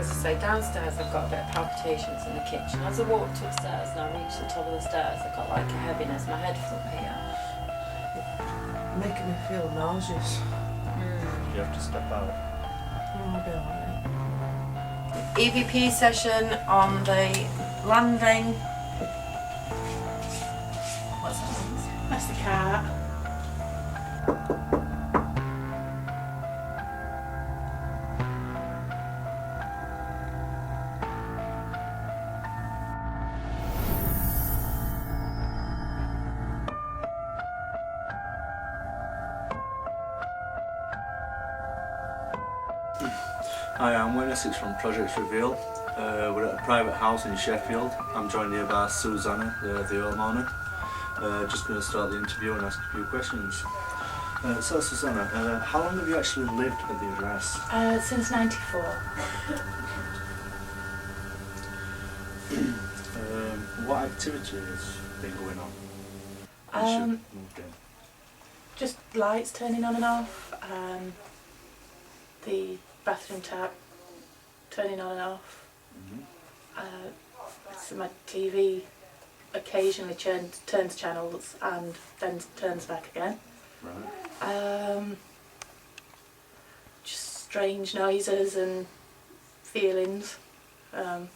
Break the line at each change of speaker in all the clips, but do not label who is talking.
As I say, downstairs I've got a bit of palpitations in the kitchen. As I walked upstairs and I reached the top of the stairs, I got like a heaviness. My head's up here.
Making me feel nauseous.
You have to step out.
I'll be alright.
EVP session on the landing. What's that?
That's the cat.
Hi, I'm Essex from Project Reveal. We're at a private house in Sheffield. I'm joined here by Susanna, the homeowner. Just going to start the interview and ask a few questions. So Susanna, how long have you actually lived at the address?
Since '94.
What activity has been going on? Since you moved in?
Just lights turning on and off. The bathroom tap turning on and off. So my TV occasionally turns channels and then turns back again.
Right.
Just strange noises and feelings.
Do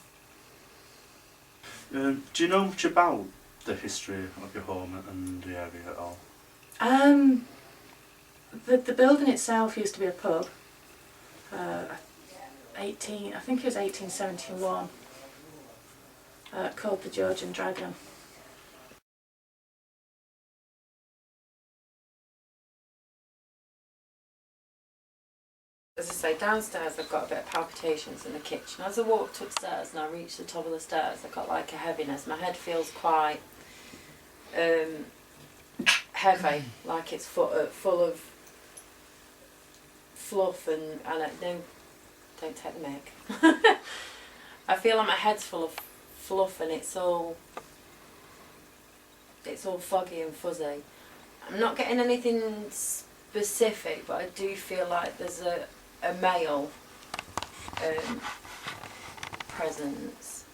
you know much about the history of your home and the area at all?
The building itself used to be a pub. I think it was 1871. Called the Georgian Dragon.
As I say, downstairs I've got a bit of palpitations in the kitchen. As I walked upstairs and I reached the top of the stairs, I got like a heaviness. My head feels quite heavy, like it's full of fluff and don't take the mic. I feel like my head's full of fluff and it's all foggy and fuzzy. I'm not getting anything specific, but I do feel like there's a male presence.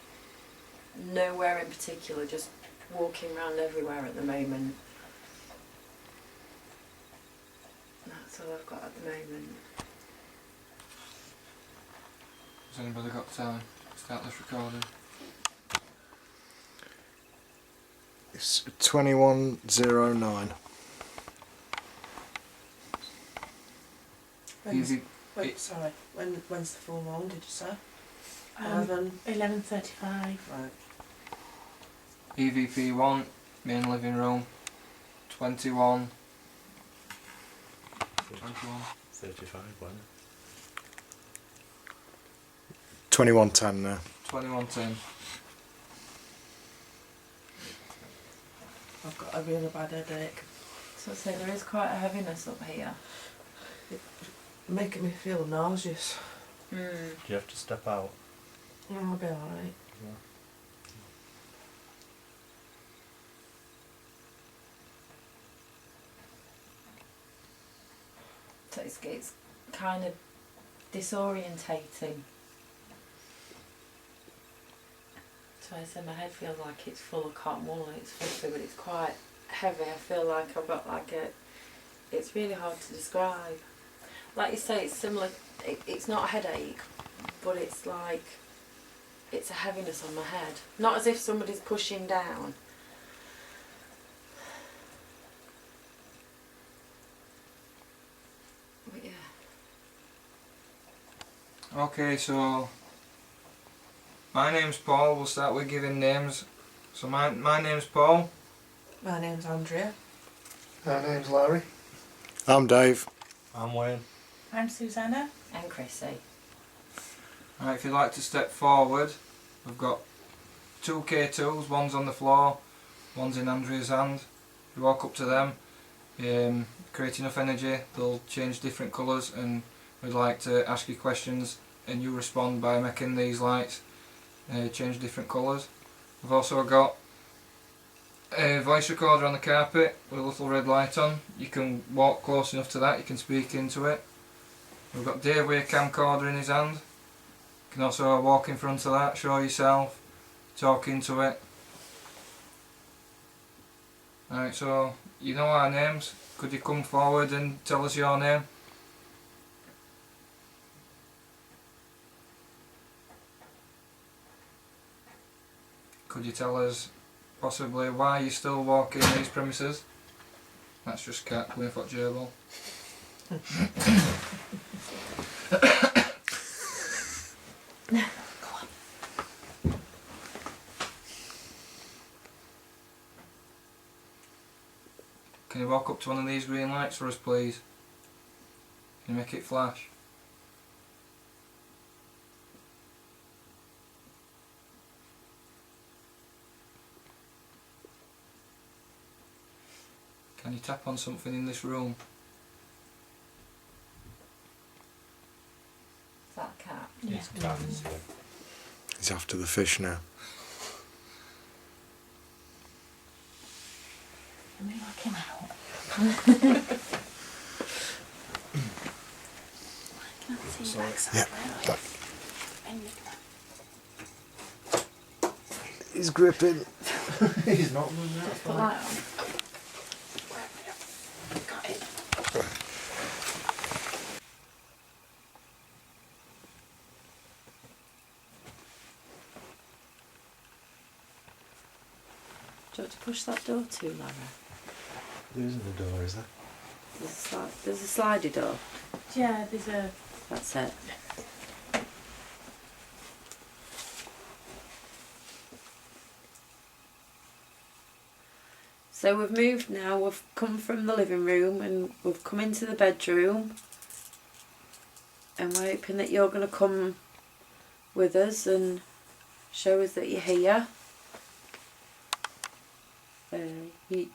Nowhere in particular, just walking around everywhere at the moment. That's all I've got at the moment.
Has anybody got time to start this recording?
It's 2109.
When's the full moon, did you say?
11:35.
Right.
EVP 1, main living room, 21.
35, wasn't it?
2110 now.
2110.
I've got a really bad headache.
So I say there is quite a heaviness up here.
Making me feel nauseous.
Do you have to step out?
I'll be alright.
So it's kind of disorientating. So I say my head feels like it's full of cotton wool and it's fluffy, but it's quite heavy. I feel like I've got like it's really hard to describe. Like you say, it's similar, it's not a headache, but it's like, it's a heaviness on my head. Not as if somebody's pushing down. But yeah.
Okay, so my name's Paul. We'll start with giving names. So my name's Paul.
My name's Andrea.
My name's Larry. I'm Dave.
I'm Wayne.
I'm Susanna.
And Chrissy.
Right, if you'd like to step forward, we've got two K2s, one's on the floor, one's in Andrea's hand. You walk up to them, create enough energy, they'll change different colours, and we'd like to ask you questions and you respond by making these lights change different colours. We've also got a voice recorder on the carpet with a little red light on. You can walk close enough to that, you can speak into it. We've got Dave with a camcorder in his hand. You can also walk in front of that, show yourself, talk into it. Alright, so you know our names. Could you come forward and tell us your name? Could you tell us possibly why you're still walking these premises? That's just cat playing for gerbil. Can you walk up to one of these green lights for us, please? Can you make it flash? Can you tap on something in this room?
Is that a cat?
Yeah.
He's after the fish now.
Let me look him out. Can I see your backside?
Yeah.
Right? And you
He's gripping. He's not moving that
put light on. Got it.
Do you want to push that door too, Lara?
There isn't a door, is there?
There's a slidey door.
Yeah, there's a.
That's it. So we've moved now, we've come from the living room and we've come into the bedroom, and we're hoping that you're going to come with us and show us that you're here. You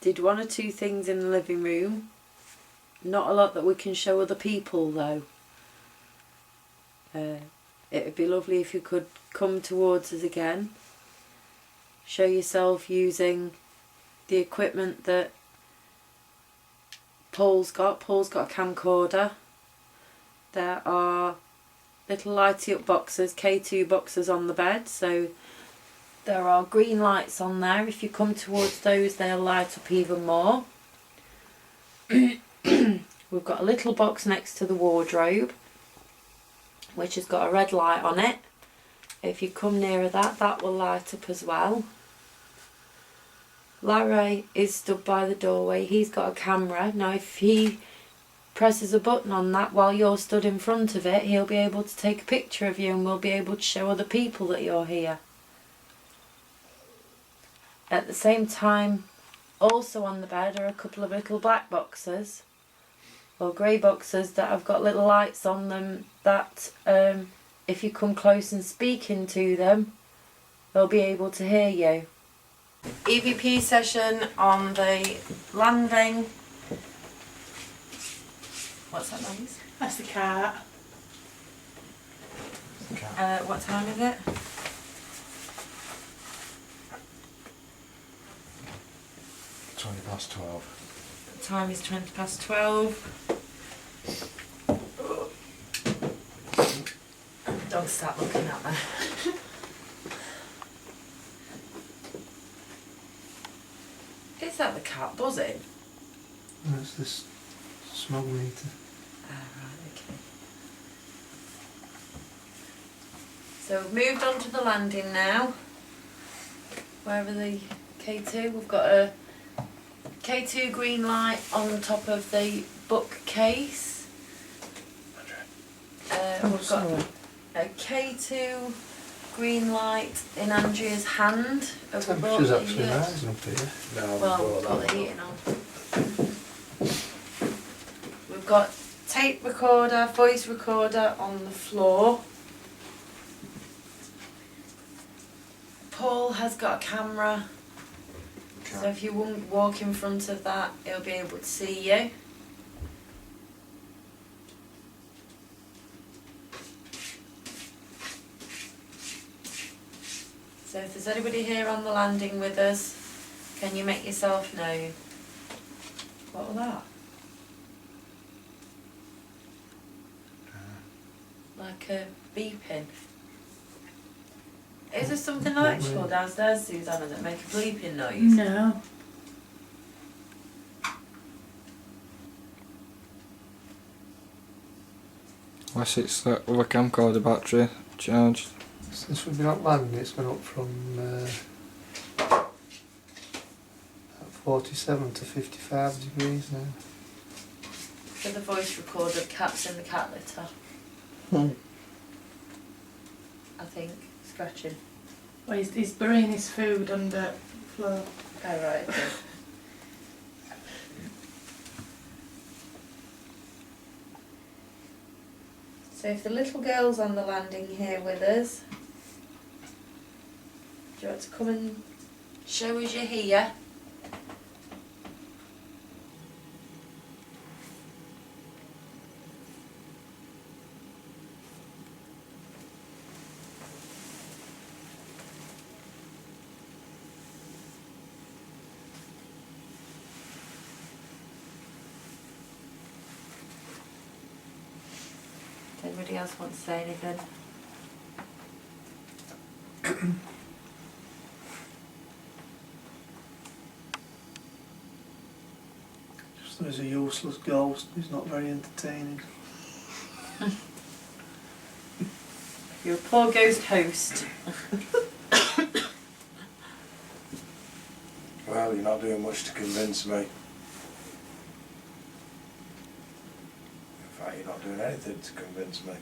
did one or two things in the living room, not a lot that we can show other people though. It would be lovely if you could come towards us again, show yourself using the equipment that Paul's got. Paul's got a camcorder. There are little lighty up boxes, K2 boxes on the bed, so there are green lights on there. If you come towards those, they'll light up even more. We've got a little box next to the wardrobe which has got a red light on it. If you come nearer that, that will light up as well. Larry is stood by the doorway. He's got a camera. Now if he presses a button on that while you're stood in front of it, he'll be able to take a picture of you and we'll be able to show other people that you're here. At the same time, also on the bed are a couple of little black boxes or grey boxes that have got little lights on them that if you come close and speak into them, they'll be able to hear you. EVP session on the landing. What's that noise?
That's the cat.
What time is it?
£12.
The time is 12:20. Dogs start looking at me. Is that the cat buzzing?
That's this smog meter.
Right, okay. So we've moved on to the landing now. Wherever the K2, we've got a K2 green light on the top of the bookcase. We've got a K2 green light in Andrea's hand.
Temperature's actually rising up here.
Well, we've got the heating on. We've got tape recorder, voice recorder on the floor. Paul has got a camera, so if you won't walk in front of that, he'll be able to see you. So if there's anybody here on the landing with us, can you make yourself known? What was that? Like a beeping. Is there something electrical downstairs, Susanna, that make a bleeping noise?
No.
Unless it's that other camcorder battery charged.
Since we've been up landing, it's gone up from 47 to 55 degrees now.
For the voice recorder, cats in the cat litter. I think. Scratching.
Well, he's burying his food under the floor.
Oh, right, okay. So if the little girl's on the landing here with us, do you want to come and show us you're here? Does anybody else want to say anything?
Just there's a useless ghost who's not very entertaining.
You're a poor ghost host.
Well, you're not doing much to convince me. In fact, you're not doing anything to convince me.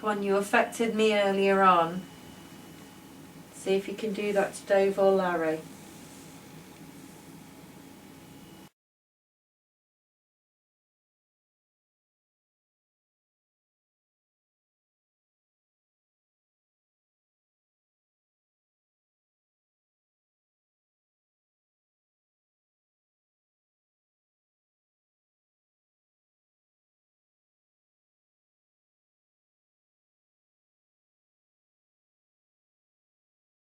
Come on, you affected me earlier on. See if you can do that to Dave or Larry.